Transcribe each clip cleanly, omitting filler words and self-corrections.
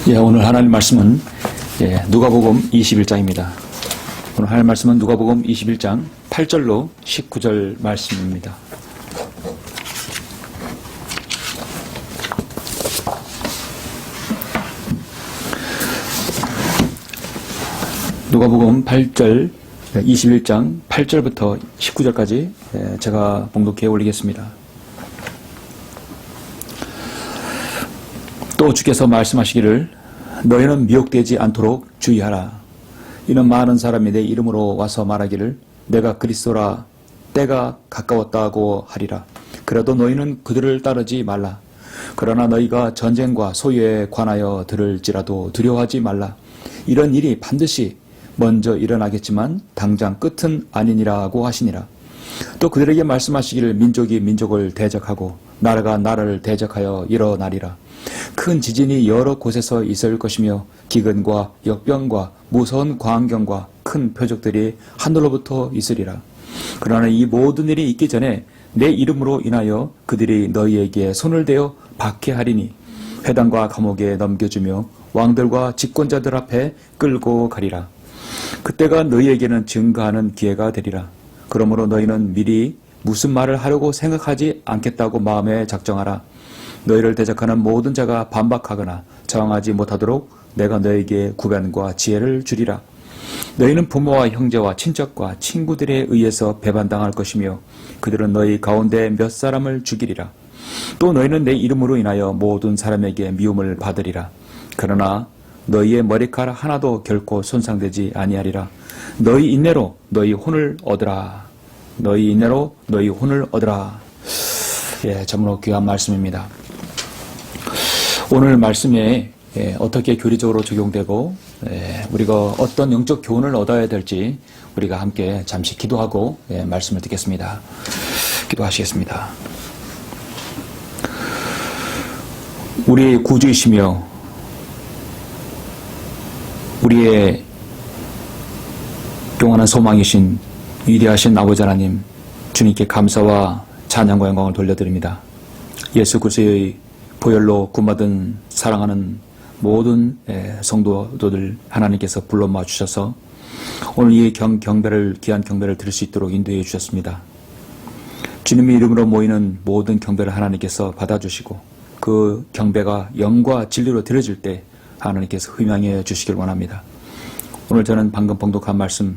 오늘 하나님 말씀은 누가복음 21장입니다. 오늘 하나님 말씀은 누가복음 21장 8절로 19절 말씀입니다. 누가복음 21장 8절부터 19절까지 제가 봉독해 올리겠습니다. 또 주께서 말씀하시기를 너희는 미혹되지 않도록 주의하라. 이는 많은 사람이 내 이름으로 와서 말하기를 내가 그리스도라 때가 가까웠다고 하리라. 그래도 너희는 그들을 따르지 말라. 그러나 너희가 전쟁과 소유에 관하여 들을지라도 두려워하지 말라. 이런 일이 반드시 먼저 일어나겠지만 당장 끝은 아니니라고 하시니라. 또 그들에게 말씀하시기를 민족이 민족을 대적하고 나라가 나라를 대적하여 일어나리라. 큰 지진이 여러 곳에서 있을 것이며 기근과 역병과 무서운 광경과 큰 표적들이 하늘로부터 있으리라. 그러나 이 모든 일이 있기 전에 내 이름으로 인하여 그들이 너희에게 손을 대어 박해하리니 회당과 감옥에 넘겨주며 왕들과 집권자들 앞에 끌고 가리라. 그때가 너희에게는 증거하는 기회가 되리라. 그러므로 너희는 미리 무슨 말을 하려고 생각하지 않겠다고 마음에 작정하라. 너희를 대적하는 모든 자가 반박하거나 저항하지 못하도록 내가 너희에게 구변과 지혜를 주리라. 너희는 부모와 형제와 친척과 친구들에 의해서 배반당할 것이며 그들은 너희 가운데 몇 사람을 죽이리라. 또 너희는 내 이름으로 인하여 모든 사람에게 미움을 받으리라. 그러나 너희의 머리카락 하나도 결코 손상되지 아니하리라. 너희 인내로 너희 혼을 얻으라. 너희 인내로 너희 혼을 얻으라. 참으로 귀한 말씀입니다. 오늘 말씀에 어떻게 교리적으로 적용되고 우리가 어떤 영적 교훈을 얻어야 될지 우리가 함께 잠시 기도하고 말씀을 듣겠습니다. 기도하시겠습니다. 우리 구주이시며 우리의 영원한 소망이신 위대하신 아버지 하나님, 주님께 감사와 찬양과 영광을 돌려드립니다. 예수 그리스도의 보혈로 구원받은 사랑하는 모든 성도들 하나님께서 불러 모아주셔서 오늘 이 귀한 경배를 드릴 수 있도록 인도해 주셨습니다. 주님의 이름으로 모이는 모든 경배를 하나님께서 받아주시고 그 경배가 영과 진리로 드려질 때 하나님께서 흠양해 주시길 원합니다. 오늘 저는 방금 봉독한 말씀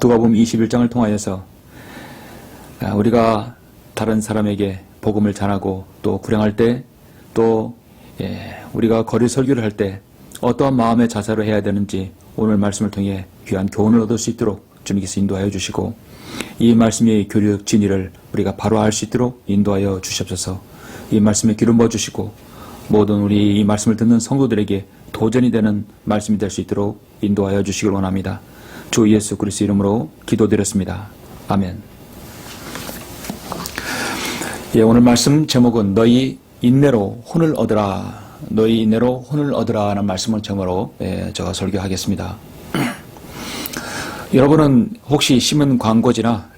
누가복음 21장을 통하여서 우리가 다른 사람에게 복음을 전하고 또 구령할 때 또 우리가 거리 설교를 할 때 어떠한 마음의 자세로 해야 되는지 오늘 말씀을 통해 귀한 교훈을 얻을 수 있도록 주님께서 인도하여 주시고 이 말씀의 교육 진리를 우리가 바로 알 수 있도록 인도하여 주시옵소서. 이 말씀에 기름 부어주시고 모든 우리 이 말씀을 듣는 성도들에게 도전이 되는 말씀이 될 수 있도록 인도하여 주시길 원합니다. 주 예수 그리스도 이름으로 기도드렸습니다. 아멘. 오늘 말씀 제목은 너희 인내로 혼을 얻으라. 너희 인내로 혼을 얻으라 하는 말씀을 제목으로 제가 설교하겠습니다. 여러분은 혹시 신문 광고지나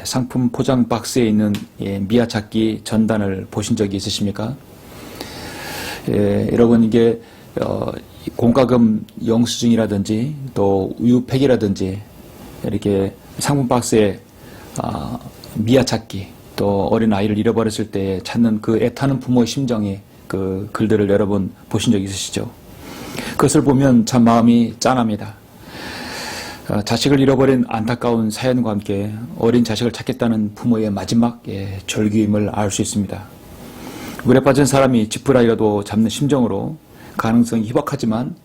상품 포장 박스에 있는 미아찾기 전단을 보신 적이 있으십니까? 여러분 이게 공과금 영수증이라든지 또 우유팩이라든지 이렇게 상품 박스에 미아찾기 또 어린 아이를 잃어버렸을 때 찾는 그 애타는 부모의 심정의 그 글들을 여러분 보신 적 있으시죠? 그것을 보면 참 마음이 짠합니다. 자식을 잃어버린 안타까운 사연과 함께 어린 자식을 찾겠다는 부모의 마지막 절규임을 알 수 있습니다. 물에 빠진 사람이 지푸라기라도 잡는 심정으로 가능성이 희박하지만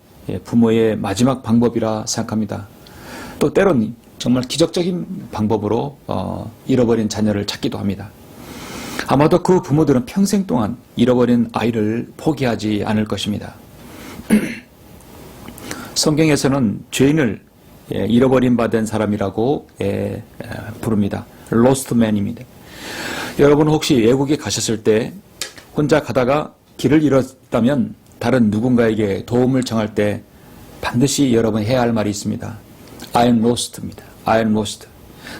부모의 마지막 방법이라 생각합니다. 또 때론 정말 기적적인 방법으로 잃어버린 자녀를 찾기도 합니다. 아마도 그 부모들은 평생 동안 잃어버린 아이를 포기하지 않을 것입니다. 성경에서는 죄인을 잃어버린 바 된 사람이라고 부릅니다. Lost man입니다. 여러분 혹시 외국에 가셨을 때 혼자 가다가 길을 잃었다면 다른 누군가에게 도움을 청할 때 반드시 여러분 해야 할 말이 있습니다. I am lost입니다. I am lost.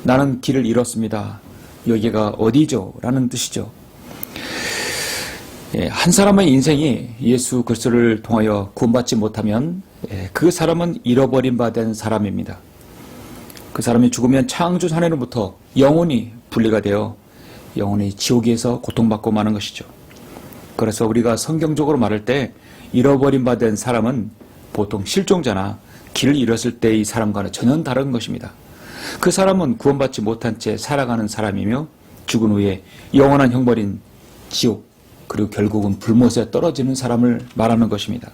나는 길을 잃었습니다. 여기가 어디죠? 라는 뜻이죠. 한 사람의 인생이 예수 그리스도를 통하여 구원받지 못하면 그 사람은 잃어버린 바 된 사람입니다. 그 사람이 죽으면 창조 사내로부터 영혼이 분리가 되어 영혼이 지옥에서 고통받고 마는 것이죠. 그래서 우리가 성경적으로 말할 때 잃어버린 바 된 사람은 보통 실종자나 길을 잃었을 때의 사람과는 전혀 다른 것입니다. 그 사람은 구원받지 못한 채 살아가는 사람이며 죽은 후에 영원한 형벌인 지옥, 그리고 결국은 불못에 떨어지는 사람을 말하는 것입니다.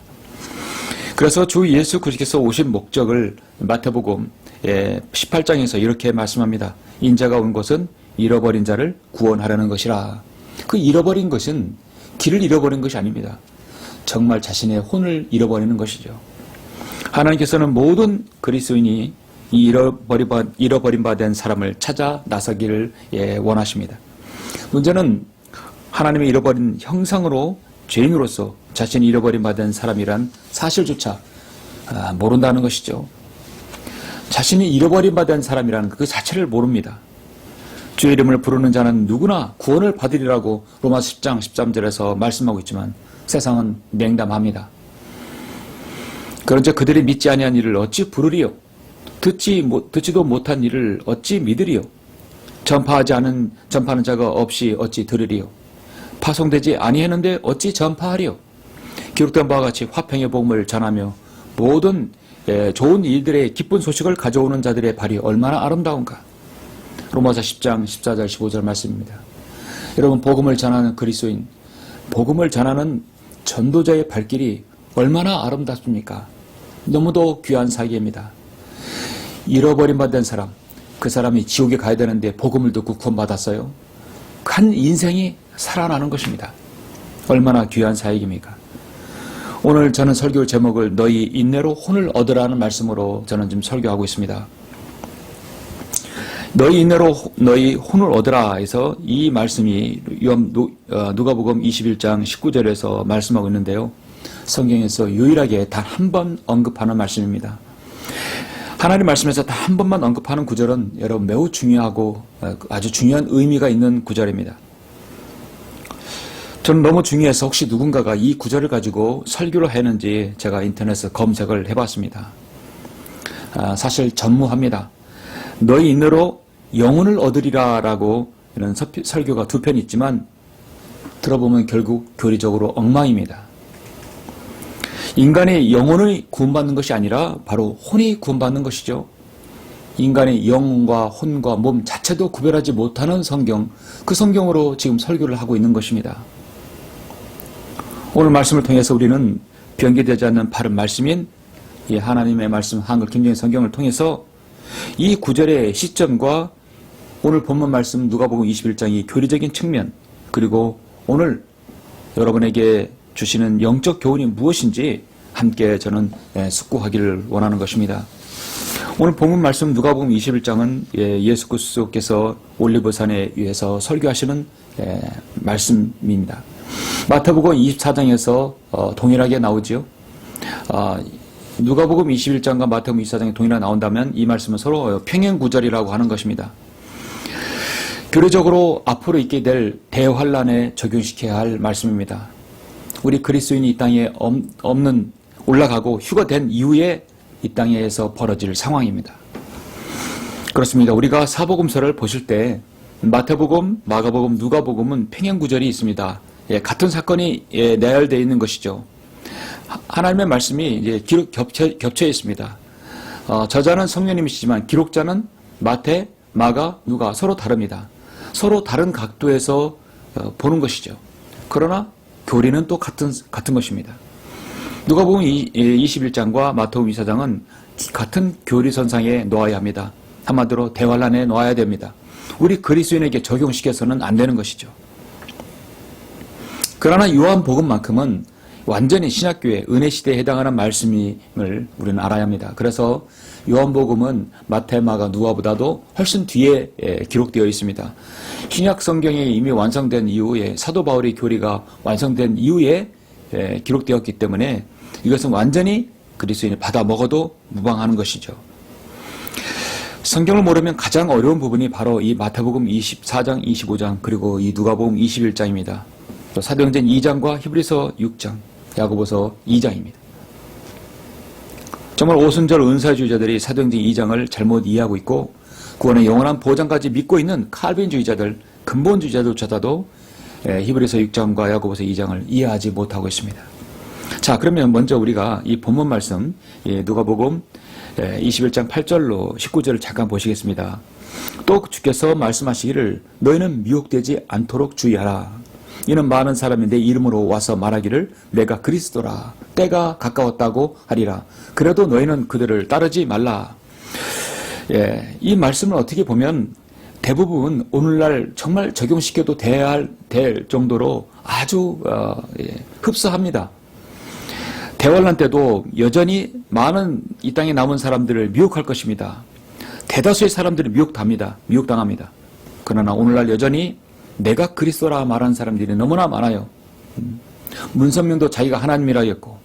그래서 주 예수 그리스도께서 오신 목적을 마태복음 18장에서 이렇게 말씀합니다. 인자가 온 것은 잃어버린 자를 구원하려는 것이라. 그 잃어버린 것은 길을 잃어버린 것이 아닙니다. 정말 자신의 혼을 잃어버리는 것이죠. 하나님께서는 모든 그리스도인이 이 잃어버린 바 된 사람을 찾아 나서기를 원하십니다. 문제는 하나님의 잃어버린 형상으로 죄인으로서 자신이 잃어버린 바 된 사람이란 사실조차 모른다는 것이죠. 자신이 잃어버린 바 된 사람이라는 그 자체를 모릅니다. 주의 이름을 부르는 자는 누구나 구원을 받으리라고 로마서 10장 13절에서 말씀하고 있지만 세상은 냉담합니다. 그런즉 그들이 믿지 아니한 일을 어찌 부르리요? 듣지도 못한 일을 어찌 믿으리요? 전파하는 자가 없이 어찌 들으리요? 파송되지 아니했는데 어찌 전파하리요? 기록된 바와 같이 화평의 복음을 전하며 모든 좋은 일들의 기쁜 소식을 가져오는 자들의 발이 얼마나 아름다운가. 로마서 10장 14절 15절 말씀입니다. 여러분, 복음을 전하는 그리스도인, 복음을 전하는 전도자의 발길이 얼마나 아름답습니까? 너무도 귀한 사기입니다. 잃어버린 바 된 사람, 그 사람이 지옥에 가야 되는데 복음을 듣고 구원받았어요. 한 인생이 살아나는 것입니다. 얼마나 귀한 사역입니까? 오늘 저는 설교 제목을 너희 인내로 혼을 얻으라는 말씀으로 저는 지금 설교하고 있습니다. 너희 인내로 너희 혼을 얻으라 해서 이 말씀이 누가복음 21장 19절에서 말씀하고 있는데요. 성경에서 유일하게 단 한 번 언급하는 말씀입니다. 하나님 말씀에서 단 한 번만 언급하는 구절은 여러분 매우 중요하고 아주 중요한 의미가 있는 구절입니다. 저는 너무 중요해서 혹시 누군가가 이 구절을 가지고 설교를 했는지 제가 인터넷에서 검색을 해봤습니다. 사실 전무합니다. 너희 인내로 영혼을 얻으리라 라고 이런 설교가 두 편 있지만 들어보면 결국 교리적으로 엉망입니다. 인간의 영혼을 구원받는 것이 아니라 바로 혼이 구원받는 것이죠. 인간의 영과 혼과 몸 자체도 구별하지 못하는 성경, 그 성경으로 지금 설교를 하고 있는 것입니다. 오늘 말씀을 통해서 우리는 변개되지 않는 바른 말씀인 이 하나님의 말씀 한글 김정희 성경을 통해서 이 구절의 시점과 오늘 본문 말씀 누가복음 21장의 교리적인 측면, 그리고 오늘 여러분에게 주시는 영적 교훈이 무엇인지 함께 저는 숙고하기를 원하는 것입니다. 오늘 본문 말씀 누가복음 21장은 예수 그리스도께서 올리브산에 위해서 설교하시는 말씀입니다. 마태복음 24장에서 동일하게 나오지요. 누가복음 21장과 마태복음 24장이 동일하게 나온다면 이 말씀은 서로 평행구절이라고 하는 것입니다. 교리적으로 앞으로 있게 될 대환란에 적용시켜야 할 말씀입니다. 우리 그리스도인이 이 땅에 올라가고 휴거된 이후에 이 땅에서 벌어질 상황입니다. 그렇습니다. 우리가 사복음서를 보실 때 마태복음, 마가복음, 누가복음은 평행구절이 있습니다. 같은 사건이 내열되어 있는 것이죠. 하나님의 말씀이 이제 겹쳐 있습니다. 저자는 성령님이시지만 기록자는 마태, 마가, 누가 서로 다릅니다. 서로 다른 각도에서 보는 것이죠. 그러나 교리는 또 같은 것입니다. 누가복음 21장과 마태복음 24장은 같은 교리선상에 놓아야 합니다. 한마디로 대환란에 놓아야 됩니다. 우리 그리스도인에게 적용시켜서는 안 되는 것이죠. 그러나 요한복음만큼은 완전히 신약교회 은혜시대에 해당하는 말씀임을 우리는 알아야 합니다. 그래서 요한복음은 마태, 마가, 누가보다도 훨씬 뒤에 기록되어 있습니다. 신약 성경이 이미 완성된 이후에 사도 바울의 교리가 완성된 이후에 기록되었기 때문에 이것은 완전히 그리스도인이 받아 먹어도 무방하는 것이죠. 성경을 모르면 가장 어려운 부분이 바로 이 마태복음 24장, 25장 그리고 이 누가복음 21장입니다. 또 사도행전 2장과 히브리서 6장, 야고보서 2장입니다. 정말 오순절 은사주의자들이 사도행전 2장을 잘못 이해하고 있고 구원의 영원한 보장까지 믿고 있는 칼빈주의자들, 근본주의자들조차도 히브리서 6장과 야고보서 2장을 이해하지 못하고 있습니다. 자, 그러면 먼저 우리가 이 본문 말씀 누가복음 21장 8절로 19절을 잠깐 보시겠습니다. 또 주께서 말씀하시기를 너희는 미혹되지 않도록 주의하라. 이는 많은 사람이 내 이름으로 와서 말하기를 내가 그리스도라 때가 가까웠다고 하리라. 그래도 너희는 그들을 따르지 말라. 이 말씀을 어떻게 보면 대부분 오늘날 정말 적용시켜도 될 정도로 아주 흡사합니다. 대환란 때도 여전히 많은 이 땅에 남은 사람들을 미혹할 것입니다. 대다수의 사람들이 미혹당합니다. 그러나 오늘날 여전히 내가 그리스도라 말하는 사람들이 너무나 많아요. 문선명도 자기가 하나님이라 했고,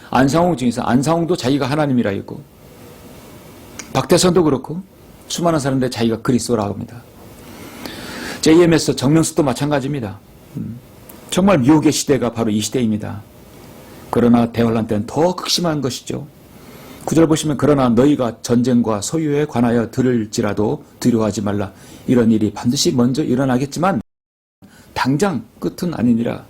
안상홍 중에서 안상홍도 자기가 하나님이라 했고, 박대선도 그렇고 수많은 사람들이 자기가 그리스도라고 합니다. JMS 정명숙도 마찬가지입니다. 정말 미혹의 시대가 바로 이 시대입니다. 그러나 대환란 때는 더 극심한 것이죠. 9절 보시면 그러나 너희가 전쟁과 소유에 관하여 들을지라도 두려워하지 말라. 이런 일이 반드시 먼저 일어나겠지만 당장 끝은 아니니라.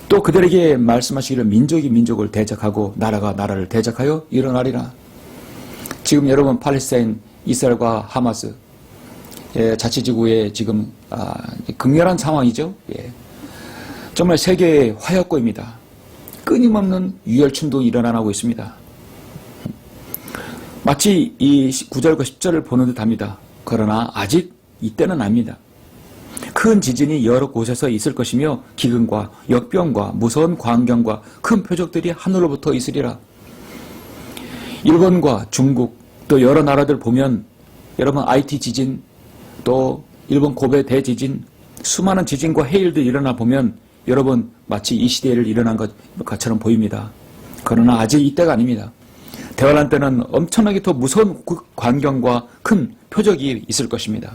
또 그들에게 말씀하시기를 민족이 민족을 대적하고 나라가 나라를 대적하여 일어나리라. 지금 여러분 팔레스타인 이스라엘과 하마스 자치지구의 지금 극렬한 상황이죠. 정말 세계의 화약고입니다. 끊임없는 유혈 충동이 일어나고 있습니다. 마치 이 9절과 10절을 보는 듯합니다. 그러나 아직 이때는 아닙니다. 큰 지진이 여러 곳에서 있을 것이며 기근과 역병과 무서운 광경과 큰 표적들이 하늘로부터 있으리라. 일본과 중국 또 여러 나라들 보면 여러분 IT 지진 또 일본 고베 대지진 수많은 지진과 해일들이 일어나 보면 여러분 마치 이 시대를 일어난 것처럼 보입니다. 그러나 아직 이때가 아닙니다. 대환란 때는 엄청나게 더 무서운 광경과 큰 표적이 있을 것입니다.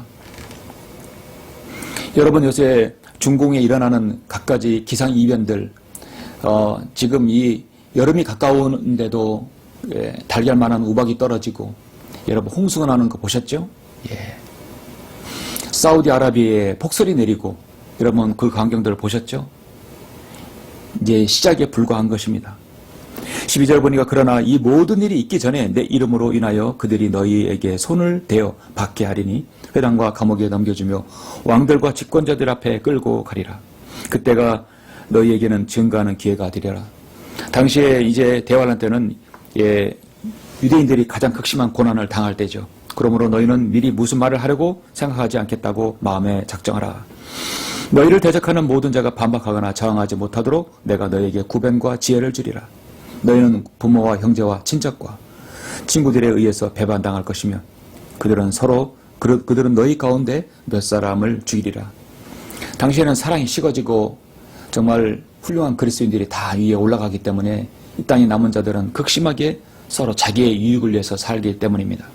여러분 요새 중공에 일어나는 갖가지 기상이변들 지금 이 여름이 가까운데도 달걀만한 우박이 떨어지고 여러분 홍수가 나는 거 보셨죠? 사우디아라비아에 폭설이 내리고 여러분 그 광경들을 보셨죠? 이제 시작에 불과한 것입니다. 12절 보니까 그러나 이 모든 일이 있기 전에 내 이름으로 인하여 그들이 너희에게 손을 대어 받게 하리니 회당과 감옥에 넘겨주며 왕들과 집권자들 앞에 끌고 가리라. 그때가 너희에게는 증거하는 기회가 되리라. 당시에 이제 대환란 때는 유대인들이 가장 극심한 고난을 당할 때죠. 그러므로 너희는 미리 무슨 말을 하려고 생각하지 않겠다고 마음에 작정하라. 너희를 대적하는 모든 자가 반박하거나 저항하지 못하도록 내가 너희에게 구변과 지혜를 주리라. 너희는 부모와 형제와 친척과 친구들에 의해서 배반당할 것이며 그들은 너희 가운데 몇 사람을 죽이리라. 당시에는 사랑이 식어지고 정말 훌륭한 그리스도인들이 다 위에 올라가기 때문에 이 땅에 남은 자들은 극심하게 서로 자기의 유익을 위해서 살기 때문입니다.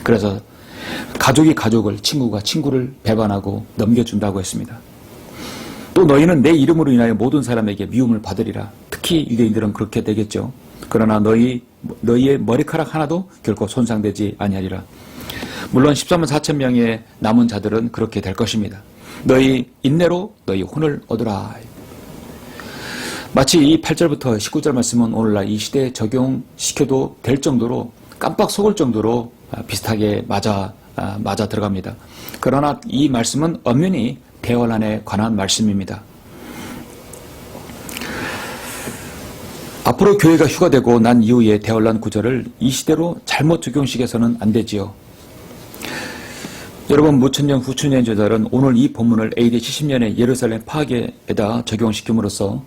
그래서 가족이 가족을, 친구가 친구를 배반하고 넘겨준다고 했습니다. 또 너희는 내 이름으로 인하여 모든 사람에게 미움을 받으리라. 특히 유대인들은 그렇게 되겠죠. 그러나 너희의 머리카락 하나도 결코 손상되지 아니하리라. 물론 13만 4천 명의 남은 자들은 그렇게 될 것입니다. 너희 인내로 너희 혼을 얻으라. 마치 이 8절부터 19절 말씀은 오늘날 이 시대에 적용시켜도 될 정도로 깜빡 속을 정도로 비슷하게 맞아 들어갑니다. 그러나 이 말씀은 엄연히 대환란에 관한 말씀입니다. 앞으로 교회가 휴가되고 난 이후에 대환란 구절을 이 시대로 잘못 적용시켜서는 안 되지요. 여러분 무천년 후천년자들은 오늘 이 본문을 AD 70년의 예루살렘 파괴에다 적용시킴으로써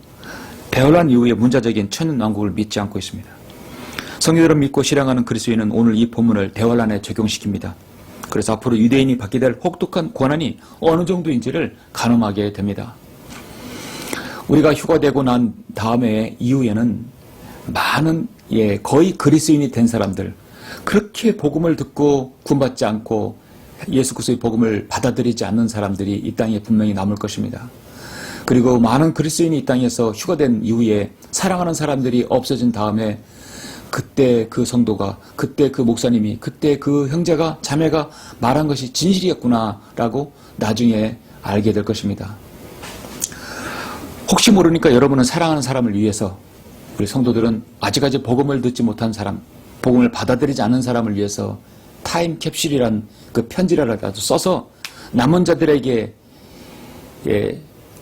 대환란 이후의 문자적인 천년왕국을 믿지 않고 있습니다. 성경대로 믿고 실행하는 그리스도인은 오늘 이 본문을 대환란에 적용시킵니다. 그래서 앞으로 유대인이 받게 될 혹독한 고난이 어느 정도인지를 가늠하게 됩니다. 우리가 휴가되고 난 다음에 이후에는 많은 거의 그리스도인이 된 사람들, 그렇게 복음을 듣고 구원받지 않고 예수 그리스도의 복음을 받아들이지 않는 사람들이 이 땅에 분명히 남을 것입니다. 그리고 많은 그리스도인이 이 땅에서 휴가된 이후에 사랑하는 사람들이 없어진 다음에 그때 그 성도가, 그때 그 목사님이, 그때 그 형제가, 자매가 말한 것이 진실이었구나라고 나중에 알게 될 것입니다. 혹시 모르니까 여러분은 사랑하는 사람을 위해서, 우리 성도들은 아직까지 복음을 듣지 못한 사람, 복음을 받아들이지 않은 사람을 위해서 타임캡슐이란 그 편지라도 써서 남은 자들에게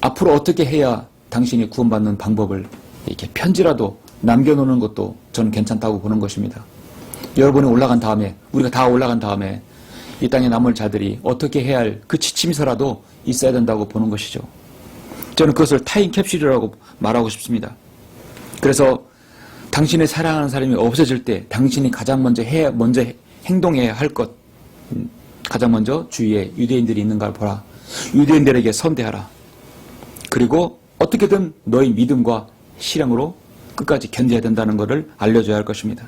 앞으로 어떻게 해야 당신이 구원받는 방법을 이렇게 편지라도 남겨놓는 것도 저는 괜찮다고 보는 것입니다. 여러분이 올라간 다음에, 우리가 다 올라간 다음에 이 땅에 남을 자들이 어떻게 해야 할 그 지침서라도 있어야 된다고 보는 것이죠. 저는 그것을 타임캡슐이라고 말하고 싶습니다. 그래서 당신의 사랑하는 사람이 없어질 때 당신이 가장 먼저 행동해야 할 것, 가장 먼저 주위에 유대인들이 있는가를 보라. 유대인들에게 선대하라. 그리고 어떻게든 너의 믿음과 실행으로 끝까지 견뎌야 된다는 것을 알려줘야 할 것입니다.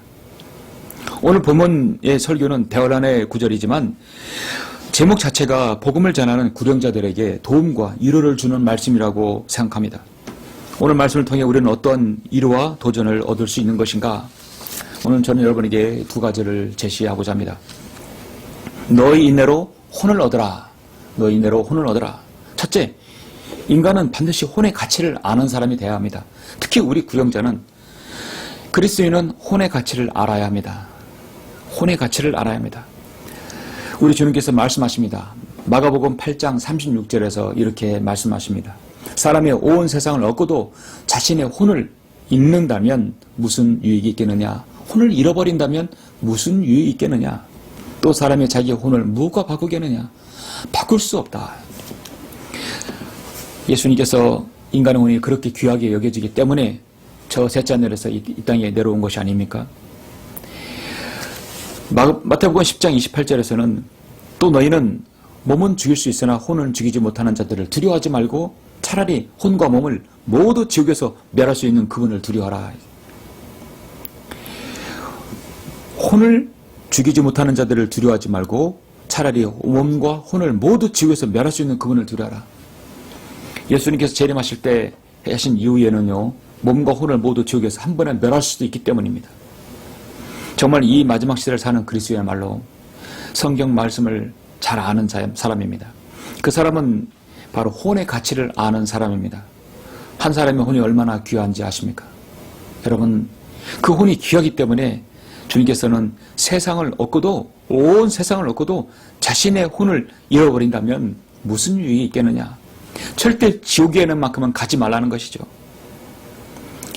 오늘 본문의 설교는 대화란의 구절이지만 제목 자체가 복음을 전하는 구령자들에게 도움과 위로를 주는 말씀이라고 생각합니다. 오늘 말씀을 통해 우리는 어떤 위로와 도전을 얻을 수 있는 것인가? 오늘 저는 여러분에게 두 가지를 제시하고자 합니다. 너의 인내로 혼을 얻으라. 너의 인내로 혼을 얻으라. 첫째, 인간은 반드시 혼의 가치를 아는 사람이 되어야 합니다. 특히 우리 구령자는, 그리스도인은 혼의 가치를 알아야 합니다. 혼의 가치를 알아야 합니다. 우리 주님께서 말씀하십니다. 마가복음 8장 36절에서 이렇게 말씀하십니다. 사람이 온 세상을 얻고도 자신의 혼을 잃는다면 무슨 유익이 있겠느냐? 혼을 잃어버린다면 무슨 유익이 있겠느냐? 또 사람이 자기의 혼을 무엇과 바꾸겠느냐? 바꿀 수 없다. 예수님께서 인간의 혼이 그렇게 귀하게 여겨지기 때문에 저 셋째 하늘에서 이 땅에 내려온 것이 아닙니까? 마태복음 10장 28절에서는 또 너희는 몸은 죽일 수 있으나 혼은 죽이지 못하는 자들을 두려워하지 말고 차라리 혼과 몸을 모두 지옥에서 멸할 수 있는 그분을 두려워하라. 혼을 죽이지 못하는 자들을 두려워하지 말고 차라리 몸과 혼을 모두 지옥에서 멸할 수 있는 그분을 두려워하라. 예수님께서 재림하실 때 하신 이후에는요, 몸과 혼을 모두 지옥에서 한 번에 멸할 수도 있기 때문입니다. 정말 이 마지막 시대를 사는 그리스도야말로 성경 말씀을 잘 아는 사람입니다. 그 사람은 바로 혼의 가치를 아는 사람입니다. 한 사람의 혼이 얼마나 귀한지 아십니까? 여러분, 그 혼이 귀하기 때문에 주님께서는 세상을 얻고도, 온 세상을 얻고도 자신의 혼을 잃어버린다면 무슨 유익이 있겠느냐? 절대 지옥에 있는 만큼은 가지 말라는 것이죠.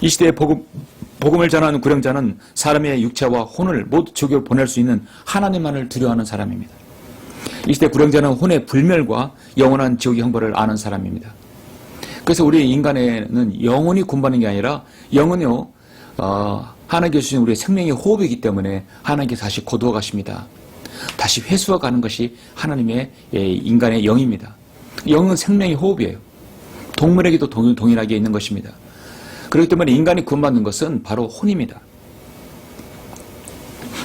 이 시대에 복음을 전하는 구령자는 사람의 육체와 혼을 모두 지옥에 보낼 수 있는 하나님만을 두려워하는 사람입니다. 이 시대 구령자는 혼의 불멸과 영원한 지옥의 형벌을 아는 사람입니다. 그래서 우리 인간에는 영혼이 군받는 게 아니라 영은요, 하나님께서 주신 우리의 생명의 호흡이기 때문에 하나님께서 다시 거두어 가십니다. 다시 회수해 가는 것이 하나님의 인간의 영입니다. 영은 생명의 호흡이에요. 동물에게도 동일하게 있는 것입니다. 그렇기 때문에 인간이 구원받는 것은 바로 혼입니다.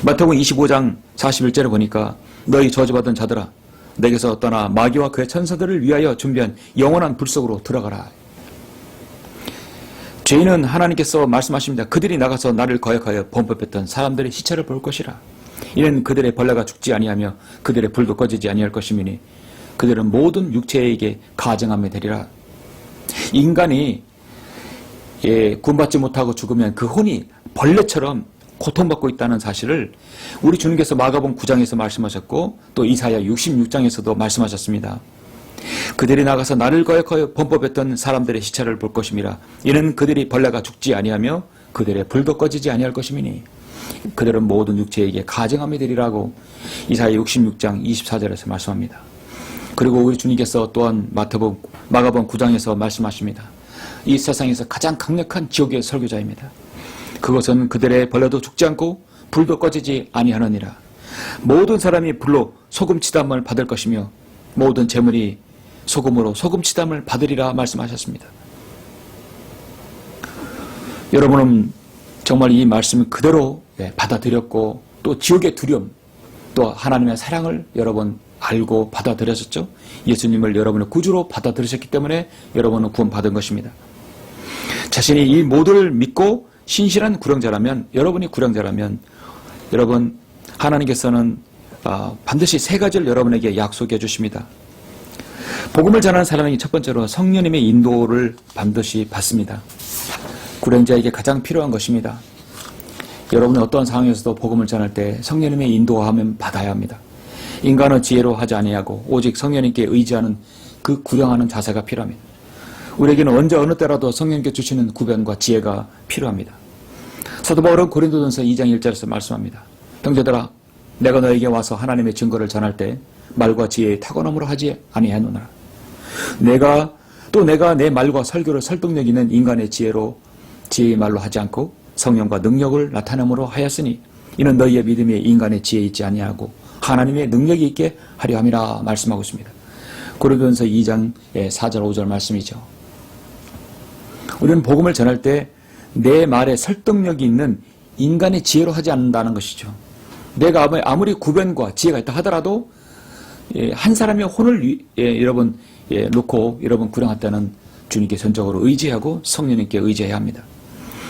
마태복음 25장 41절에 보니까 너희 저주받은 자들아 내게서 떠나 마귀와 그의 천사들을 위하여 준비한 영원한 불 속으로 들어가라. 죄인은 하나님께서 말씀하십니다. 그들이 나가서 나를 거역하여 범법했던 사람들의 시체를 볼 것이라. 이는 그들의 벌레가 죽지 아니하며 그들의 불도 꺼지지 아니할 것이미니 그들은 모든 육체에게 가증함이 되리라. 인간이 구원받지 못하고 죽으면 그 혼이 벌레처럼 고통받고 있다는 사실을 우리 주님께서 마가복음 9장에서 말씀하셨고 또 이사야 66장에서도 말씀하셨습니다. 그들이 나가서 나를 거역하여 범법했던 사람들의 시체를 볼 것임이라. 이는 그들이 벌레가 죽지 아니하며 그들의 불도 꺼지지 아니할 것이미니 그들은 모든 육체에게 가증함이 되리라고 이사야 66장 24절에서 말씀합니다. 그리고 우리 주님께서 또한 마가복음 9장에서 말씀하십니다. 이 세상에서 가장 강력한 지옥의 설교자입니다. 그것은 그들의 벌레도 죽지 않고 불도 꺼지지 아니하느니라. 모든 사람이 불로 소금치담을 받을 것이며 모든 재물이 소금으로 소금치담을 받으리라 말씀하셨습니다. 여러분은 정말 이 말씀을 그대로 받아들였고 또 지옥의 두려움 또 하나님의 사랑을 여러분 알고 받아들였었죠. 예수님을 여러분의 구주로 받아들이셨기 때문에 여러분은 구원받은 것입니다. 자신이 이 모두를 믿고 신실한 구령자라면, 여러분이 구령자라면 여러분 하나님께서는 반드시 세 가지를 여러분에게 약속해 주십니다. 복음을 전하는 사람에게 첫 번째로 성령님의 인도를 반드시 받습니다. 구령자에게 가장 필요한 것입니다. 여러분이 어떤 상황에서도 복음을 전할 때 성령님의 인도하면 받아야 합니다. 인간은 지혜로 하지 아니하고 오직 성령님께 의지하는 그 구령하는 자세가 필요합니다. 우리에게는 언제 어느 때라도 성령님께 주시는 구변과 지혜가 필요합니다. 사도 바울은 고린도전서 2장 1절에서 말씀합니다. 형제들아, 내가 너에게 와서 하나님의 증거를 전할 때 말과 지혜의 탁원함으로 하지 아니하노라. 내가 내 말과 설교를 설득력 있는 인간의 지혜의 말로 하지 않고 성령과 능력을 나타내므로 하였으니 이는 너희의 믿음이 인간의 지혜에 있지 아니하고 하나님의 능력이 있게 하려 함이라 말씀하고 있습니다. 고린도전서 2장 4절 5절 말씀이죠. 우리는 복음을 전할 때 내 말에 설득력이 있는 인간의 지혜로 하지 않는다는 것이죠. 내가 아무리 구변과 지혜가 있다 하더라도 한 사람의 혼을 여러분 놓고 여러분 구령할 때는 주님께 전적으로 의지하고 성령님께 의지해야 합니다.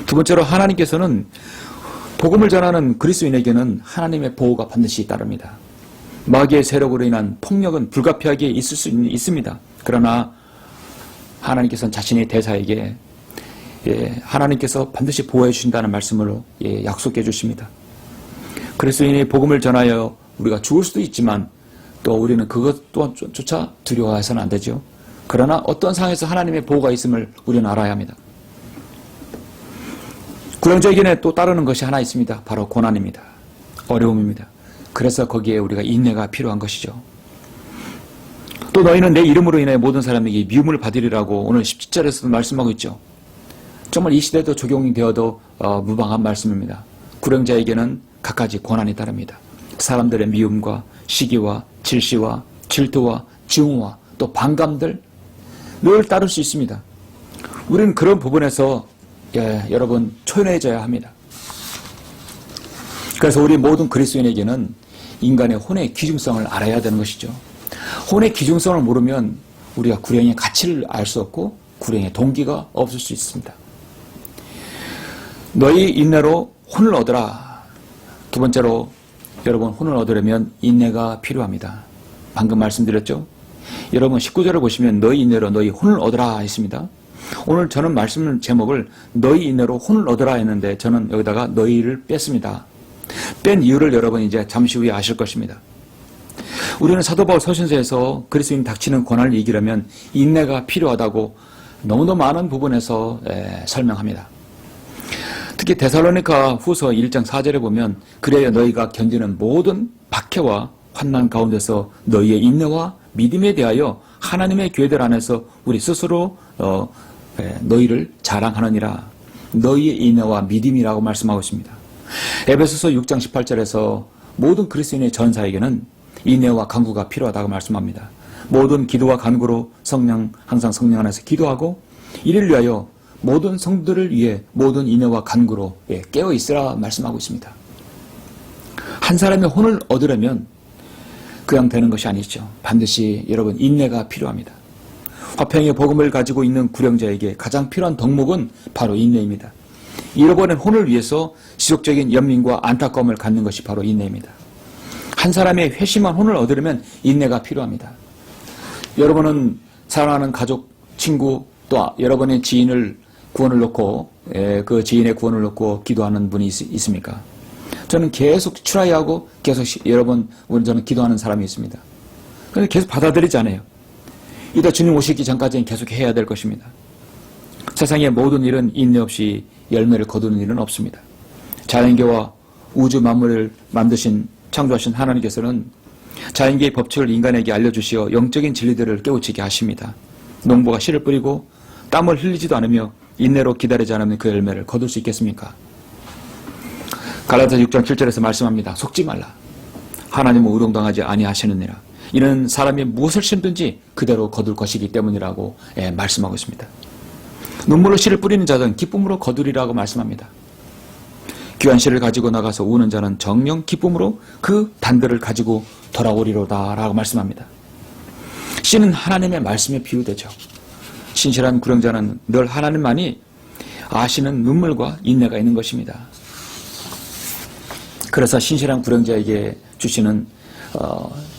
두 번째로 하나님께서는 복음을 전하는 그리스도인에게는 하나님의 보호가 반드시 따릅니다. 마귀의 세력으로 인한 폭력은 불가피하게 있을 수 있습니다. 그러나 하나님께서는 자신의 대사에게 하나님께서 반드시 보호해 주신다는 말씀으로 약속해 주십니다. 그리스도인이 복음을 전하여 우리가 죽을 수도 있지만 또 우리는 그것 또한조차 두려워해서는 안 되죠. 그러나 어떤 상황에서 하나님의 보호가 있음을 우리는 알아야 합니다. 구령자에게는 또 따르는 것이 하나 있습니다. 바로 고난입니다. 어려움입니다. 그래서 거기에 우리가 인내가 필요한 것이죠. 또 너희는 내 이름으로 인해 모든 사람에게 미움을 받으리라고 오늘 17절에서도 말씀하고 있죠. 정말 이 시대도 적용이 되어도 무방한 말씀입니다. 구령자에게는 갖가지 고난이 따릅니다. 사람들의 미움과 시기와 질시와 질투와 증오와 또 반감들 늘 따를 수 있습니다. 우리는 그런 부분에서 여러분 초연해져야 합니다. 그래서 우리 모든 그리스도인에게는 인간의 혼의 기중성을 알아야 되는 것이죠. 혼의 기중성을 모르면 우리가 구령의 가치를 알 수 없고 구령의 동기가 없을 수 있습니다. 너희 인내로 혼을 얻으라. 두 번째로 여러분 혼을 얻으려면 인내가 필요합니다. 방금 말씀드렸죠? 여러분 19절을 보시면 너희 인내로 너희 혼을 얻으라 했습니다. 오늘 저는 말씀 제목을 너희 인내로 혼을 얻으라 했는데 저는 여기다가 너희를 뺐습니다. 뺀 이유를 여러분 이제 잠시 후에 아실 것입니다. 우리는 사도 바울 서신서에서 그리스도인 닥치는 고난을 이기려면 인내가 필요하다고 너무도 많은 부분에서 설명합니다. 특히 데살로니가 후서 1장 4절에 보면 그래야 너희가 견디는 모든 박해와 환난 가운데서 너희의 인내와 믿음에 대하여 하나님의 교회들 안에서 우리 스스로 너희를 자랑하느니라. 너희의 인내와 믿음이라고 말씀하고 있습니다. 에베소서 6장 18절에서 모든 그리스도인의 전사에게는 인내와 간구가 필요하다고 말씀합니다. 모든 기도와 간구로 항상 성령 안에서 기도하고 이를 위하여 모든 성도들을 위해 모든 인내와 간구로 깨어있으라 말씀하고 있습니다. 한 사람의 혼을 얻으려면 그냥 되는 것이 아니죠. 반드시 여러분 인내가 필요합니다. 화평의 복음을 가지고 있는 구령자에게 가장 필요한 덕목은 바로 인내입니다. 잃어버린 혼을 위해서 지속적인 연민과 안타까움을 갖는 것이 바로 인내입니다. 한 사람의 회심한 혼을 얻으려면 인내가 필요합니다. 여러분은 사랑하는 가족, 친구, 또 여러분의 지인을 구원을 놓고 그 지인의 구원을 놓고 기도하는 분이 있습니까? 저는 계속 트라이하고 계속 저는 기도하는 사람이 있습니다. 그런데 계속 받아들이지 않아요. 이따 주님 오시기 전까지는 계속 해야 될 것입니다. 세상의 모든 일은 인내 없이 열매를 거두는 일은 없습니다. 자연계와 우주 만물을 만드신 창조하신 하나님께서는 자연계의 법칙을 인간에게 알려주시어 영적인 진리들을 깨우치게 하십니다. 농부가 씨를 뿌리고 땀을 흘리지도 않으며 인내로 기다리지 않으면 그 열매를 거둘 수 있겠습니까? 갈라디아서 6장 7절에서 말씀합니다. 속지 말라. 하나님은 우롱당하지 아니하시느니라. 이는 사람이 무엇을 심든지 그대로 거둘 것이기 때문이라고 말씀하고 있습니다. 눈물로 씨를 뿌리는 자는 기쁨으로 거두리라고 말씀합니다. 귀한 씨를 가지고 나가서 우는 자는 정령 기쁨으로 그 단들을 가지고 돌아오리로다 라고 말씀합니다. 씨는 하나님의 말씀에 비유되죠. 신실한 구령자는 늘 하나님만이 아시는 눈물과 인내가 있는 것입니다. 그래서 신실한 구령자에게 주시는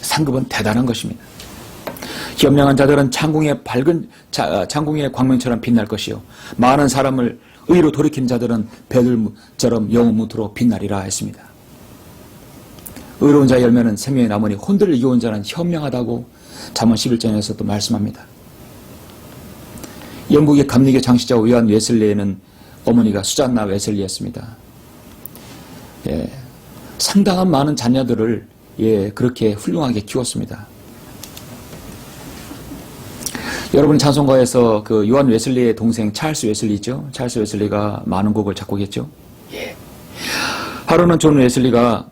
상급은 대단한 것입니다. 현명한 자들은 창궁의 광명처럼 빛날 것이요 많은 사람을 의로 돌이킨 자들은 별들처럼 영원무토록 빛나리라 했습니다. 의로운 자의 열매는 생명의 나무니 혼들을 이겨온 자는 현명하다고 잠언 11장에서도 말씀합니다. 영국의 감리교 장시자 요한 웨슬리에는 어머니가 수잔나 웨슬리였습니다. 상당한 많은 자녀들을 그렇게 훌륭하게 키웠습니다. 여러분 찬송가에서 그 요한 웨슬리의 동생 찰스 웨슬리죠. 찰스 웨슬리가 많은 곡을 작곡했죠. 하루는 존 웨슬리가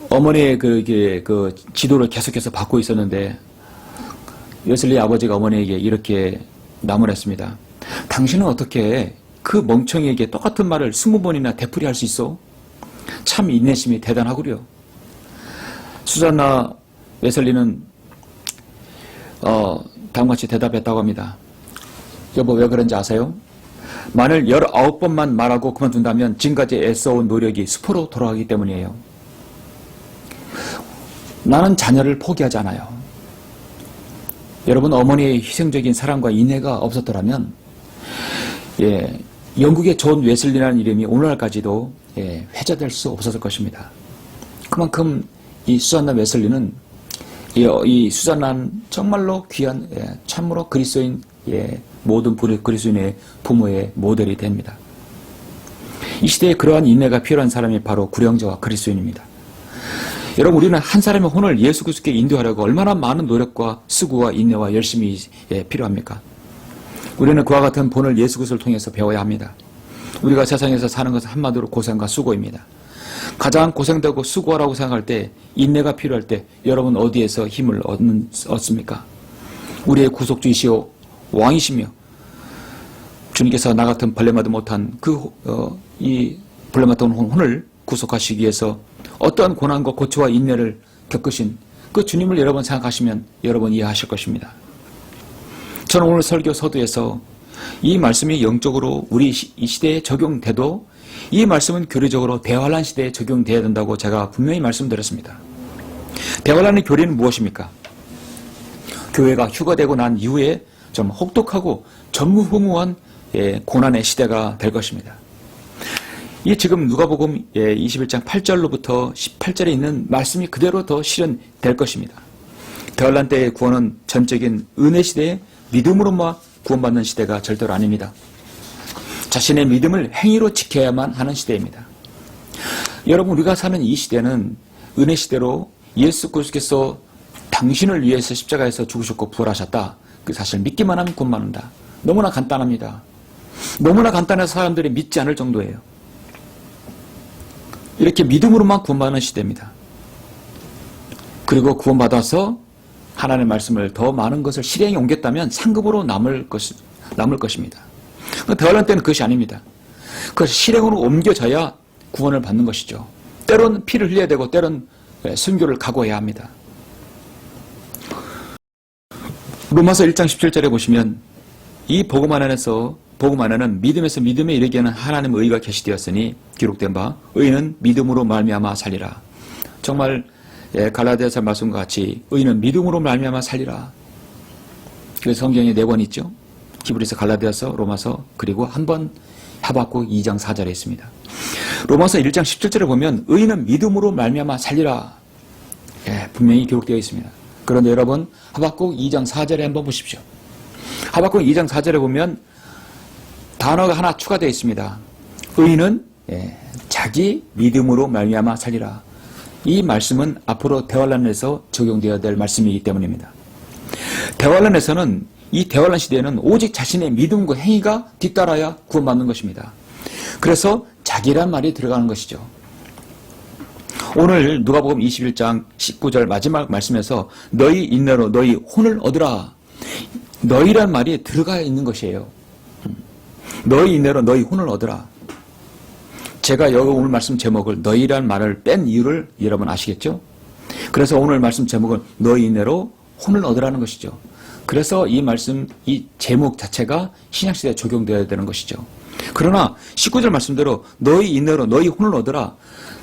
어머니의 그 지도를 계속해서 받고 있었는데 웨슬리 아버지가 어머니에게 이렇게 나무랬습니다. 당신은 어떻게 그 멍청이에게 똑같은 말을 20번이나 되풀이할 수 있어? 참 인내심이 대단하구려. 수잔나 웨슬리는 다음같이 대답했다고 합니다. 여보 왜 그런지 아세요? 만일 19번만 말하고 그만둔다면 지금까지 애써온 노력이 수포로 돌아가기 때문이에요. 나는 자녀를 포기하지 않아요. 여러분 어머니의 희생적인 사랑과 인애가 없었더라면 영국의 존 웨슬리라는 이름이 오늘날까지도 회자될 수 없었을 것입니다. 그만큼 이 수잔나 웨슬리는 이 수잔나는 정말로 귀한 참으로 그리스도인 모든 그리스도인의 부모의 모델이 됩니다. 이 시대에 그러한 인내가 필요한 사람이 바로 구령자와 그리스도인입니다. 여러분 우리는 한 사람의 혼을 예수 그리스도께 인도하려고 얼마나 많은 노력과 수고와 인내와 열심이 필요합니까? 우리는 그와 같은 본을 예수 그리스도를 통해서 배워야 합니다. 우리가 세상에서 사는 것은 한마디로 고생과 수고입니다. 가장 고생되고 수고하라고 생각할 때 인내가 필요할 때 여러분 어디에서 힘을 얻습니까? 우리의 구속주이시오 왕이시며 주님께서 나 같은 벌레마도 못한 이 벌레마던 혼을 구속하시기 위해서 어떠한 고난과 고초와 인내를 겪으신 그 주님을 여러분 생각하시면 여러분 이해하실 것입니다. 저는 오늘 설교 서두에서 이 말씀이 영적으로 우리 이 시대에 적용돼도 이 말씀은 교리적으로 대환란 시대에 적용돼야 된다고 제가 분명히 말씀드렸습니다. 대환란의 교리는 무엇입니까? 교회가 휴거되고 난 이후에 좀 혹독하고 전무후무한 고난의 시대가 될 것입니다. 이 지금 누가복음 21장 8절로부터 18절에 있는 말씀이 그대로 더 실현될 것입니다. 대환란 때의 구원은 전적인 은혜 시대에 믿음으로만 구원받는 시대가 절대로 아닙니다. 자신의 믿음을 행위로 지켜야만 하는 시대입니다. 여러분 우리가 사는 이 시대는 은혜 시대로 예수 그리스도께서 당신을 위해서 십자가에서 죽으셨고 부활하셨다. 그 사실 믿기만 하면 구원받는다. 너무나 간단합니다. 너무나 간단해서 사람들이 믿지 않을 정도예요. 이렇게 믿음으로만 구원받는 시대입니다. 그리고 구원받아서 하나님의 말씀을 더 많은 것을 실행에 옮겼다면 상급으로 남을 것입니다. 대환란 때는 그것이 아닙니다. 그것이 실행으로 옮겨져야 구원을 받는 것이죠. 때론 피를 흘려야 되고 때론 순교를 각오해야 합니다. 로마서 1장 17절에 보시면 이 복음 안에는 믿음에서 믿음에 이르게 하는 하나님의 의가 계시되었으니 기록된 바 의는 믿음으로 말미암아 살리라. 정말 갈라디아서 말씀과 같이 의는 믿음으로 말미암아 살리라. 그 성경에 4번 있죠. 히브리서, 갈라디아서, 로마서, 그리고 한 번 하박국 2장 4절에 있습니다. 로마서 1장 17절에 보면 의는 믿음으로 말미암아 살리라. 분명히 기록되어 있습니다. 그런데 여러분 하박국 2장 4절에 한번 보십시오. 하박국 2장 4절에 보면 단어가 하나 추가되어 있습니다. 의는 자기 믿음으로 말미암아 살리라. 이 말씀은 앞으로 대환란에서 적용되어야 될 말씀이기 때문입니다. 대환란에서는 이 대환란 시대에는 오직 자신의 믿음과 행위가 뒤따라야 구원받는 것입니다. 그래서 자기란 말이 들어가는 것이죠. 오늘 누가복음 21장 19절 마지막 말씀에서 너희 인내로 너희 혼을 얻으라. 너희란 말이 들어가 있는 것이에요. 너희 인내로 너희 혼을 얻으라. 제가 여기 오늘 말씀 제목을 너희란 말을 뺀 이유를 여러분 아시겠죠? 그래서 오늘 말씀 제목은 너희 인내로 혼을 얻으라는 것이죠. 그래서 이 말씀, 이 제목 자체가 신약시대에 적용되어야 되는 것이죠. 그러나 19절 말씀대로 너희 인내로 너희 혼을 얻으라.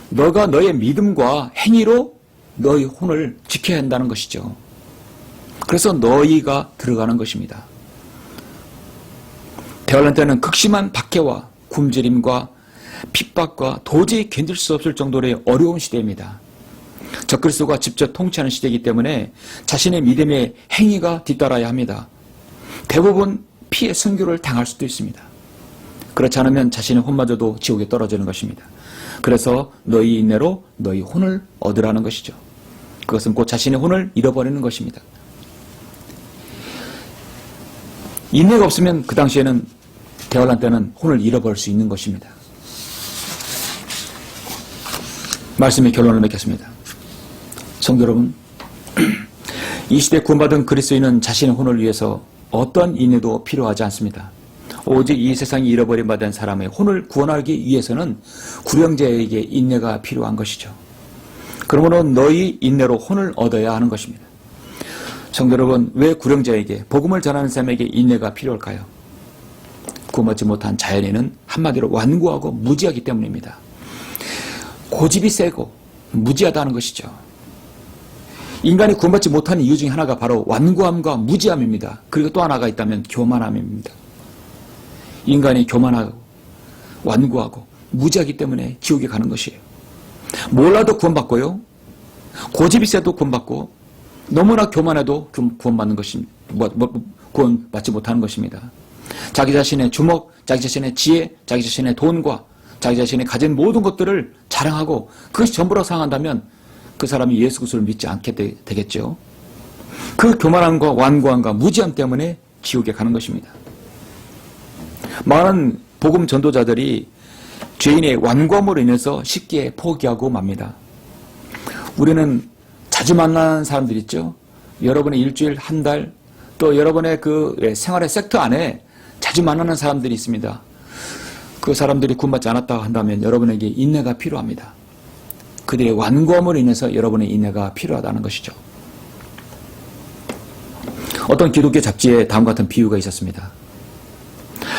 너가 너의 믿음과 행위로 너희 혼을 지켜야 한다는 것이죠. 그래서 너희가 들어가는 것입니다. 대환란 때는 극심한 박해와 굶주림과 핍박과 도저히 견딜 수 없을 정도의 어려운 시대입니다. 적그리스도가 직접 통치하는 시대이기 때문에 자신의 믿음의 행위가 뒤따라야 합니다. 대부분 피해 순교를 당할 수도 있습니다. 그렇지 않으면 자신의 혼마저도 지옥에 떨어지는 것입니다. 그래서 너희 인내로 너희 혼을 얻으라는 것이죠. 그것은 곧 자신의 혼을 잃어버리는 것입니다. 인내가 없으면 그 당시에는 대환란 때는 혼을 잃어버릴 수 있는 것입니다. 말씀의 결론을 맺겠습니다. 성도 여러분, 이 시대 구원받은 그리스도인은 자신의 혼을 위해서 어떤 인내도 필요하지 않습니다. 오직 이 세상이 잃어버린 바 된 사람의 혼을 구원하기 위해서는 구령자에게 인내가 필요한 것이죠. 그러므로 너희 인내로 혼을 얻어야 하는 것입니다. 성도 여러분, 왜 구령자에게 복음을 전하는 사람에게 인내가 필요할까요? 구원받지 못한 자연인은 한마디로 완고하고 무지하기 때문입니다. 고집이 세고 무지하다는 것이죠. 인간이 구원받지 못하는 이유 중에 하나가 바로 완고함과 무지함입니다. 그리고 또 하나가 있다면 교만함입니다. 인간이 교만하고 완고하고 무지하기 때문에 지옥에 가는 것이에요. 몰라도 구원받고요. 고집이 세도 구원받고 너무나 교만해도 구원받는 것입니다. 구원받지 못하는 것입니다. 자기 자신의 주먹, 자기 자신의 지혜, 자기 자신의 돈과 자기 자신이 가진 모든 것들을 자랑하고 그것이 전부라고 생각한다면 그 사람이 예수 그리스도를 믿지 않게 되겠죠. 그 교만함과 완고함과 무지함 때문에 지옥에 가는 것입니다. 많은 복음 전도자들이 죄인의 완고함으로 인해서 쉽게 포기하고 맙니다. 우리는 자주 만나는 사람들 있죠. 여러분의 일주일, 한 달, 또 여러분의 그 생활의 섹터 안에 자주 만나는 사람들이 있습니다. 그 사람들이 구원받지 않았다고 한다면 여러분에게 인내가 필요합니다. 그들의 완고함으로 인해서 여러분의 인내가 필요하다는 것이죠. 어떤 기독교 잡지에 다음과 같은 비유가 있었습니다.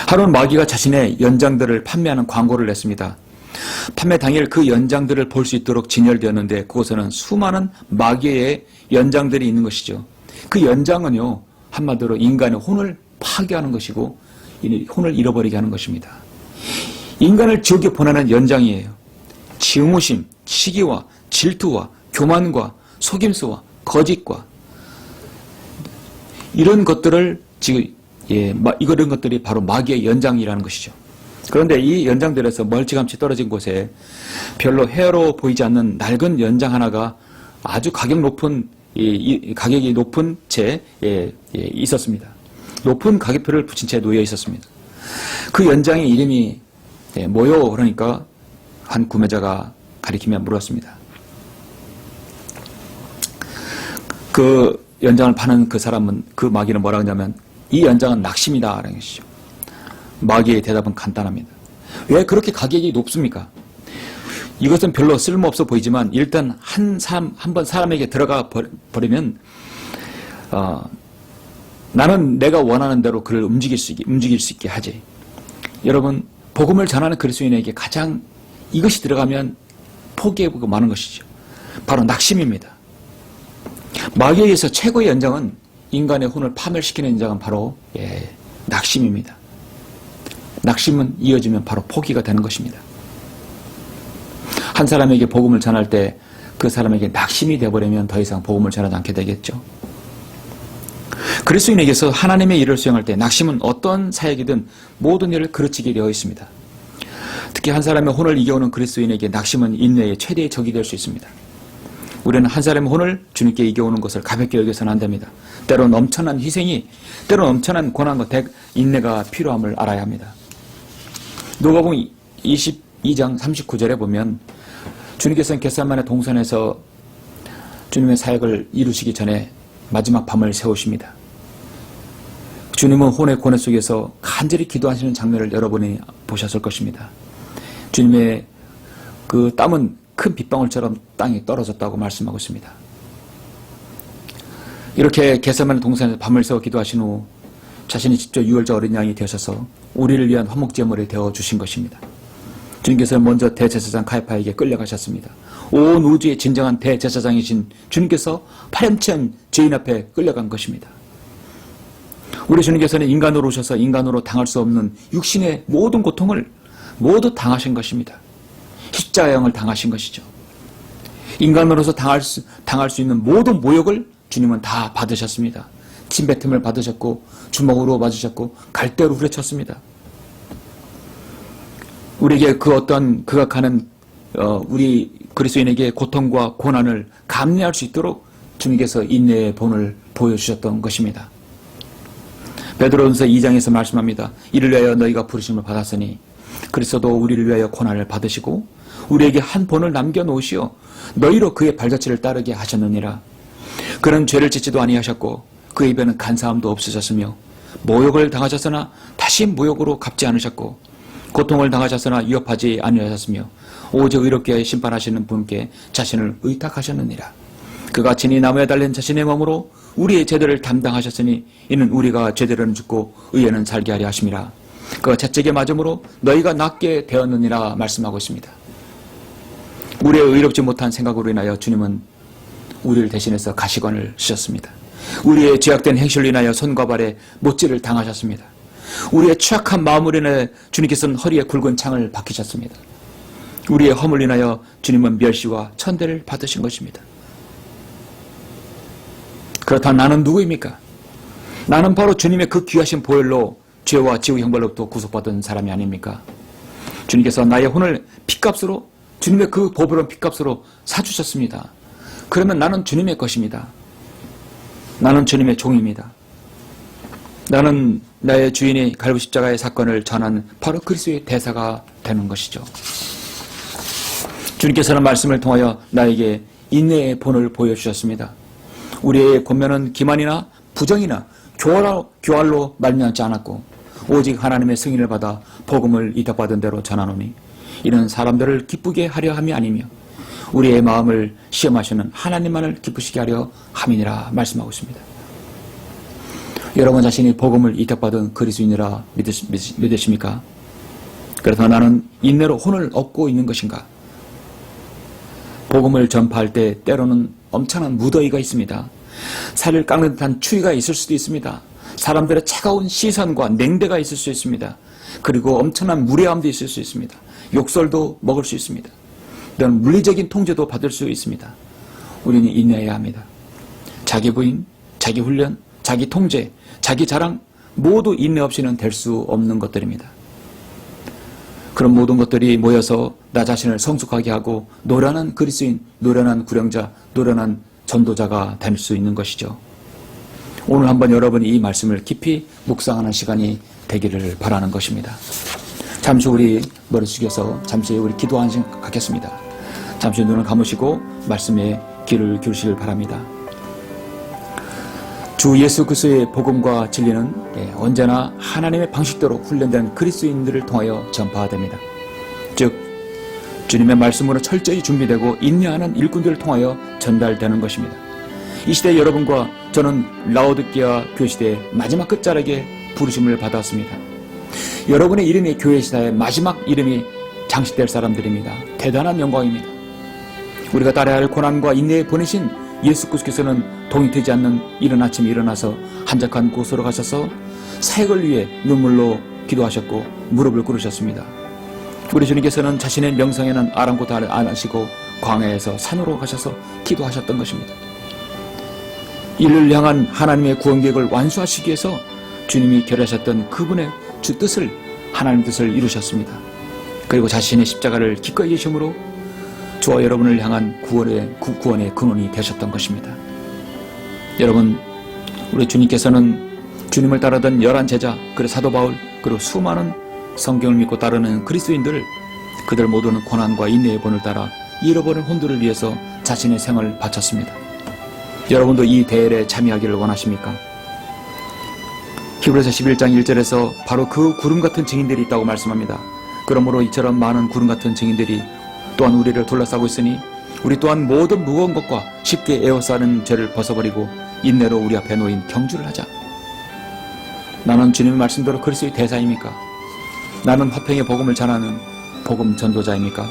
하루는 마귀가 자신의 연장들을 판매하는 광고를 냈습니다. 판매 당일 그 연장들을 볼 수 있도록 진열되었는데 그곳에는 수많은 마귀의 연장들이 있는 것이죠. 그 연장은요, 한마디로 인간의 혼을 파괴하는 것이고 혼을 잃어버리게 하는 것입니다. 인간을 지옥에 보내는 연장이에요. 증오심, 시기와 질투와 교만과 속임수와 거짓과 이런 것들을 지금 이런 것들이 바로 마귀의 연장이라는 것이죠. 그런데 이 연장들에서 멀찌감치 떨어진 곳에 별로 해로워 보이지 않는 낡은 연장 하나가 아주 가격이 높은 채 있었습니다. 높은 가격표를 붙인 채 놓여 있었습니다. 그 연장의 이름이 뭐요? 그러니까 한 구매자가 가리키며 물었습니다. 그 연장을 파는 그 사람은, 그 마귀는 뭐라고 하냐면 이 연장은 낙심이다 라는 것이죠. 마귀의 대답은 간단합니다. 왜 그렇게 가격이 높습니까? 이것은 별로 쓸모없어 보이지만 일단 한 번 사람에게 들어가 버리면 나는 내가 원하는 대로 그를 움직일 수 있게 하지. 여러분, 복음을 전하는 그리스도인에게 가장 이것이 들어가면 포기해보고 마는 것이죠. 바로 낙심입니다. 마귀에 의해서 최고의 연장은, 인간의 혼을 파멸시키는 연장은 바로 낙심입니다. 낙심은 이어지면 바로 포기가 되는 것입니다. 한 사람에게 복음을 전할 때 그 사람에게 낙심이 되어버리면 더 이상 복음을 전하지 않게 되겠죠. 그리스도인에게서 하나님의 일을 수행할 때 낙심은 어떤 사역이든 모든 일을 그르치게 되어 있습니다. 특히 한 사람의 혼을 이겨오는 그리스도인에게 낙심은 인내의 최대의 적이 될 수 있습니다. 우리는 한 사람의 혼을 주님께 이겨오는 것을 가볍게 여겨서는 안 됩니다. 때로는 엄청난 희생이, 때로는 엄청난 고난과 인내가 필요함을 알아야 합니다. 누가복음 22장 39절에 보면 주님께서는 겟세마네 동산에서 주님의 사역을 이루시기 전에 마지막 밤을 세우십니다. 주님은 혼의 고뇌 속에서 간절히 기도하시는 장면을 여러분이 보셨을 것입니다. 주님의 그 땀은 큰 빗방울처럼 땅에 떨어졌다고 말씀하고 있습니다. 이렇게 겟세마네 동산에서 밤을 새워 기도하신 후 자신이 직접 유월절 어린 양이 되셔서 우리를 위한 화목제물이 되어주신 것입니다. 주님께서는 먼저 대제사장 가야파에게 끌려가셨습니다. 온 우주의 진정한 대제사장이신 주님께서 파렴치한 죄인 앞에 끌려간 것입니다. 우리 주님께서는 인간으로 오셔서 인간으로 당할 수 없는 육신의 모든 고통을 모두 당하신 것입니다. 십자가형을 당하신 것이죠. 인간으로서 당할 수 있는 모든 모욕을 주님은 다 받으셨습니다. 침뱉음을 받으셨고 주먹으로 맞으셨고 갈대로 후려쳤습니다. 우리에게 그 어떤 극악하는 우리 그리스도인에게 고통과 고난을 감내할 수 있도록 주님께서 인내의 본을 보여주셨던 것입니다. 베드로전서 2장에서 말씀합니다. 이를 위하여 너희가 부르심을 받았으니 그리스도도 우리를 위하여 고난을 받으시고 우리에게 한 본을 남겨놓으시어 너희로 그의 발자취를 따르게 하셨느니라. 그는 죄를 짓지도 아니하셨고 그의 입에는 간사함도 없으셨으며 모욕을 당하셨으나 다시 모욕으로 갚지 않으셨고 고통을 당하셨으나 위협하지 아니하셨으며 오직 의롭게 심판하시는 분께 자신을 의탁하셨느니라. 그가 친히 나무에 달린 자신의 몸으로 우리의 죄들을 담당하셨으니 이는 우리가 죄들은 죽고 의에는 살게 하려 하심이라. 그가 채찍에 맞음으로 너희가 낫게 되었느니라 말씀하고 있습니다. 우리의 의롭지 못한 생각으로 인하여 주님은 우리를 대신해서 가시관을 쓰셨습니다. 우리의 죄악된 행실로 인하여 손과 발에 못질을 당하셨습니다. 우리의 취약한 마음으로 인해 주님께서는 허리에 굵은 창을 박히셨습니다. 우리의 허물 인하여 주님은 멸시와 천대를 받으신 것입니다. 그렇다면 나는 누구입니까? 나는 바로 주님의 그 귀하신 보혈로 죄와 지옥 형벌로부터 구속받은 사람이 아닙니까? 주님께서 나의 혼을 핏값으로 주님의 그 보배로운 핏값으로 사주셨습니다. 그러면 나는 주님의 것입니다. 나는 주님의 종입니다. 나는 나의 주인이 갈보 십자가의 사건을 전한 바로 그리스도의 대사가 되는 것이죠. 주님께서는 말씀을 통하여 나에게 인내의 본을 보여주셨습니다. 우리의 권면은 기만이나 부정이나 교활로 말미암지 않았고 오직 하나님의 승인을 받아 복음을 이탁받은 대로 전하노니 이는 사람들을 기쁘게 하려 함이 아니며 우리의 마음을 시험하시는 하나님만을 기쁘시게 하려 함이니라 말씀하고 있습니다. 여러분 자신이 복음을 이탁받은 그리스도인이라 믿으십니까? 그래서 나는 인내로 혼을 얻고 있는 것인가? 복음을 전파할 때 때로는 엄청난 무더위가 있습니다. 살을 깎는 듯한 추위가 있을 수도 있습니다. 사람들의 차가운 시선과 냉대가 있을 수 있습니다. 그리고 엄청난 무례함도 있을 수 있습니다. 욕설도 먹을 수 있습니다. 이런 물리적인 통제도 받을 수 있습니다. 우리는 인내해야 합니다. 자기 부인, 자기 훈련, 자기 통제, 자기 자랑 모두 인내 없이는 될 수 없는 것들입니다. 그런 모든 것들이 모여서 나 자신을 성숙하게 하고 노련한 그리스도인, 노련한 구령자, 노련한 전도자가 될 수 있는 것이죠. 오늘 한번 여러분이 이 말씀을 깊이 묵상하는 시간이 되기를 바라는 것입니다. 잠시 우리 머리 숙여서 잠시 우리 기도 한 시간 갖겠습니다. 잠시 눈을 감으시고 말씀에 귀를 기울이시길 바랍니다. 주 예수 그리스도의 복음과 진리는 언제나 하나님의 방식대로 훈련된 그리스도인들을 통하여 전파됩니다. 즉 주님의 말씀으로 철저히 준비되고 인내하는 일꾼들을 통하여 전달되는 것입니다. 이 시대 여러분과 저는 라오디게아 교회시대의 마지막 끝자락에 부르심을 받았습니다. 여러분의 이름이 교회시대의 마지막 이름이 장식될 사람들입니다. 대단한 영광입니다. 우리가 따라야 할 고난과 인내에 보내신 예수 그리스도께서는 동이 트지 않는 이른 아침에 일어나서 한적한 곳으로 가셔서 사역을 위해 눈물로 기도하셨고 무릎을 꿇으셨습니다. 우리 주님께서는 자신의 명성에는 아랑곳 안 하시고 광야에서 산으로 가셔서 기도하셨던 것입니다. 이를 향한 하나님의 구원 계획을 완수하시기 위해서 주님이 결하셨던 그분의 주 뜻을 하나님 뜻을 이루셨습니다. 그리고 자신의 십자가를 기꺼이 지심으로 저와 여러분을 향한 구원의 근원이 되셨던 것입니다. 여러분, 우리 주님께서는 주님을 따르던 11제자, 그리고 사도 바울, 그리고 수많은 성경을 믿고 따르는 그리스도인들을 그들 모두는 고난과 인내의 본을 따라 잃어버린 혼들을 위해서 자신의 생을 바쳤습니다. 여러분도 이 대열에 참여하기를 원하십니까? 히브리서 11장 1절에서 바로 그 구름 같은 증인들이 있다고 말씀합니다. 그러므로 이처럼 많은 구름 같은 증인들이 또한 우리를 둘러싸고 있으니 우리 또한 모든 무거운 것과 쉽게 에워싸는 죄를 벗어버리고 인내로 우리 앞에 놓인 경주를 하자. 나는 주님의 말씀대로 그리스도의 대사입니까? 나는 화평의 복음을 전하는 복음 전도자입니까?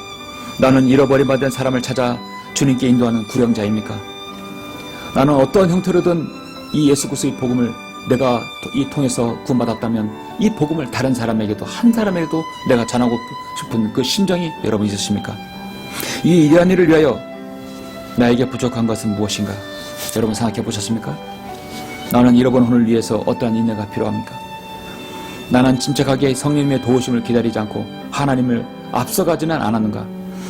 나는 잃어버림 받은 사람을 찾아 주님께 인도하는 구령자입니까? 나는 어떠한 형태로든 이 예수 그리스도의 복음을 내가 이 통해서 구원받았다면 이 복음을 다른 사람에게도, 한 사람에게도 내가 전하고 싶은 그 심정이 여러분 있으십니까? 이 위대한 일을 위하여 나에게 부족한 것은 무엇인가? 여러분 생각해 보셨습니까? 나는 잃어버린 혼을 위해서 어떠한 인내가 필요합니까? 나는 침착하게 성령님의 도우심을 기다리지 않고 하나님을 앞서가지는 않았는가?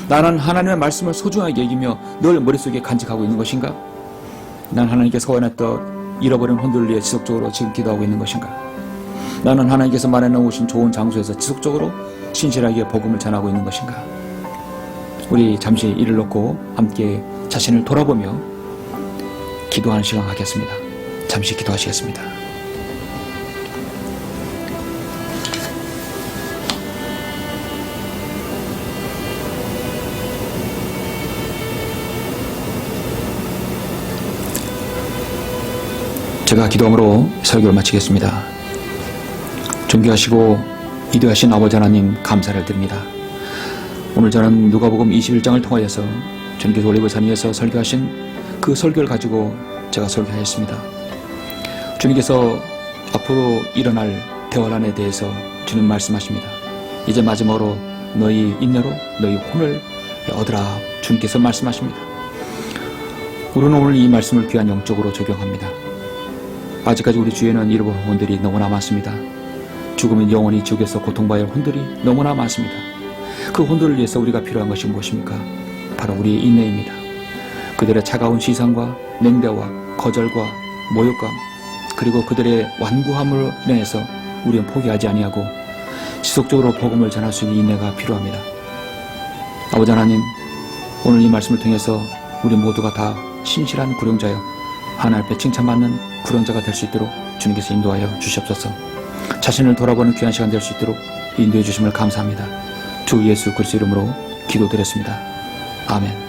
나는 하나님의 말씀을 소중하게 여기며 늘 머릿속에 간직하고 있는 것인가? 난 하나님께 소원했던 잃어버린 혼들을 위해 지속적으로 지금 기도하고 있는 것인가? 나는 하나님께서 마련해놓으신 좋은 장소에서 지속적으로 신실하게 복음을 전하고 있는 것인가? 우리 잠시 이를 놓고 함께 자신을 돌아보며 기도하는 시간 갖겠습니다. 잠시 기도하시겠습니다. 제가 기도함으로 설교를 마치겠습니다. 존귀하시고 위대하신 아버지 하나님 감사를 드립니다. 오늘 저는 누가복음 21장을 통하여서 전교도 올리브산위에서 설교하신 그 설교를 가지고 제가 설교하였습니다. 주님께서 앞으로 일어날 대환란에 대해서 주님 말씀하십니다. 이제 마지막으로 너희 인내로 너희 혼을 얻으라 주님께서 말씀하십니다. 우리는 오늘 이 말씀을 귀한 영적으로 적용합니다. 아직까지 우리 주위에는 잃어버린 혼들이 너무나 많습니다. 죽으면 영원히 지옥에서 고통받을 혼들이 너무나 많습니다. 그 혼들을 위해서 우리가 필요한 것이 무엇입니까? 바로 우리의 인내입니다. 그들의 차가운 시선과 냉대와 거절과 모욕감, 그리고 그들의 완고함으로 인해서 우리는 포기하지 아니하고 지속적으로 복음을 전할 수 있는 인내가 필요합니다. 아버지 하나님, 오늘 이 말씀을 통해서 우리 모두가 다 신실한 구령자여 하나님 앞에 칭찬받는 구령자가 될 수 있도록 주님께서 인도하여 주시옵소서. 자신을 돌아보는 귀한 시간 될 수 있도록 인도해 주심을 감사합니다. 주 예수 그리스도 이름으로 기도드렸습니다. 아멘.